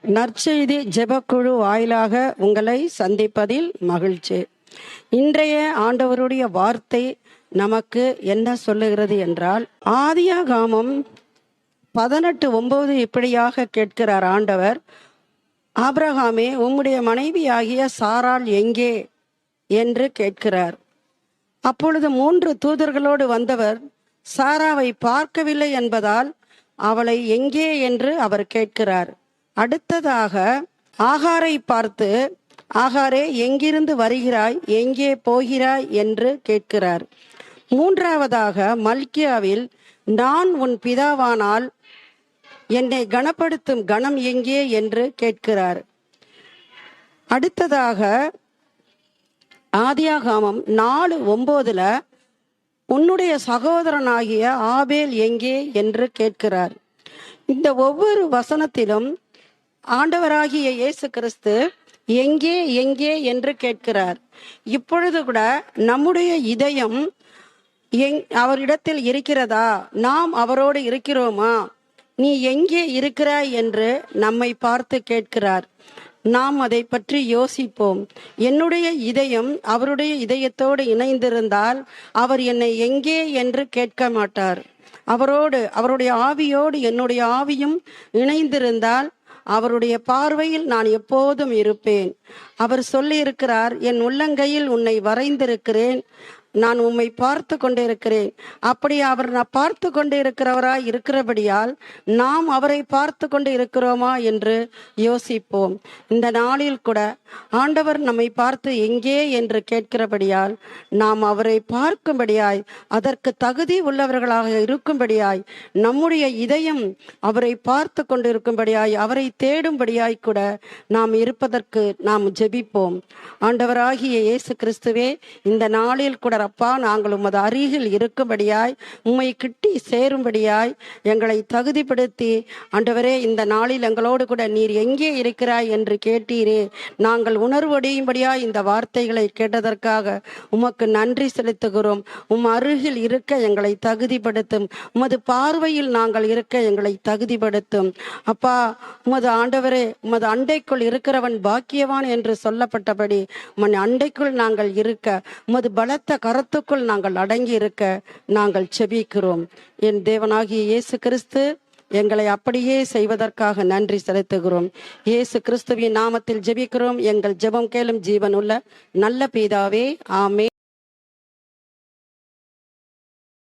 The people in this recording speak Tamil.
நற்செய்தி ஜெபக்குழு வாயிலாக உங்களை சந்திப்பதில் மகிழ்ச்சி. இன்றைய ஆண்டவருடைய வார்த்தை நமக்கு என்ன சொல்லுகிறது என்றால், ஆதியாகமம் 18:9 இப்படியாக கேட்கிறார் ஆண்டவர், ஆபிரகாமே, உம்முடைய மனைவியாகிய சாராள் எங்கே என்று கேட்கிறார். அப்பொழுது 3 தூதர்களோடு வந்தவர் சாராவை பார்க்கவில்லை என்பதால் அவளை எங்கே என்று அவர் கேட்கிறார். அடுத்ததாக ஆகாரை பார்த்து, ஆகாரே, எங்கிருந்து வருகிறாய், எங்கே போகிறாய் என்று கேட்கிறார். மூன்றாவதாக மல்கியாவில், நான் உன் பிதாவானால் என்னை கனப்படுத்தும் கணம் எங்கே என்று கேட்கிறார். அடுத்ததாக ஆதியாகமம் 4:9 உன்னுடைய சகோதரனாகிய ஆபேல் எங்கே என்று கேட்கிறார். இந்த ஒவ்வொரு வசனத்திலும் ஆண்டவராகிய இயேசு கிறிஸ்து எங்கே எங்கே என்று கேட்கிறார். இப்பொழுது கூட நம்முடைய இதயம் அவரிடத்தில் இருக்கிறதா? நாம் அவரோடு இருக்கிறோமா? நீ எங்கே இருக்கிறாய் என்று நம்மை பார்த்து கேட்கிறார். நாம் அதை பற்றி யோசிப்போம். என்னுடைய இதயம் அவருடைய இதயத்தோடு இணைந்திருந்தால் அவர் என்னை எங்கே என்று கேட்க மாட்டார். அவருடைய ஆவியோடு என்னுடைய ஆவியும் இணைந்திருந்தால் அவருடைய பார்வையில் நான் எப்போதும் இருப்பேன். அவர் சொல்லியிருக்கிறார், என் உள்ளங்கையில் உன்னை வரைந்திருக்கிறேன், நான் உம்மை பார்த்து கொண்டிருக்கிறேன். அப்படி அவர் நான் பார்த்து கொண்டு இருக்கிறவராய் இருக்கிறபடியால் நாம் அவரை பார்த்து கொண்டு இருக்கிறோமா என்று யோசிப்போம். இந்த நாளில் கூட ஆண்டவர் நம்மை பார்த்து எங்கே என்று கேட்கிறபடியால் நாம் அவரை பார்க்கும்படியாய், அதற்கு தகுதி உள்ளவர்களாக இருக்கும்படியாய், நம்முடைய இதயம் அவரை பார்த்து கொண்டு இருக்கும்படியாய், அவரை தேடும்படியாய் கூட நாம் இருப்பதற்கு நாம் ஜெபிப்போம். ஆண்டவராகிய இயேசு கிறிஸ்துவே, இந்த நாளில் கூட அப்பா, நாங்கள் உமது அருகில் இருக்கும்படியாய், உம்மை கிட்டி சேரும்படியாய் எங்களை தகுதிப்படுத்தி, ஆண்டவரே, இந்த நாளில் எங்களோடு கூட நீர் எங்கே இருக்கிறாய் என்று கேட்டீரே, நாங்கள் உணர்வடையும்படியாய் இந்த வார்த்தைகளை கேட்டதற்காக உமக்கு நன்றி செலுத்துகிறோம். அருகில் இருக்க எங்களை தகுதிப்படுத்தும். உமது பார்வையில் நாங்கள் இருக்க எங்களை தகுதிப்படுத்தும். அப்பா, உமது ஆண்டவரே, உமது அண்டைக்குள் இருக்கிறவன் பாக்கியவான் என்று சொல்லப்பட்டபடி உமது அண்டைக்குள் நாங்கள் இருக்க, உமது பலத்த கரத்துக்குள் நாங்கள் அடங்கி இருக்க நாங்கள் செபிக்கிறோம். என் தேவனாகிய இயேசு கிறிஸ்து எங்களை அப்படியே செய்வதற்காக நன்றி செலுத்துகிறோம். இயேசு கிறிஸ்துவின் நாமத்தில் ஜெபிக்கிறோம். எங்கள் ஜெபம் கேளும் ஜீவனுள்ள நல்ல பிதாவே, ஆமென்.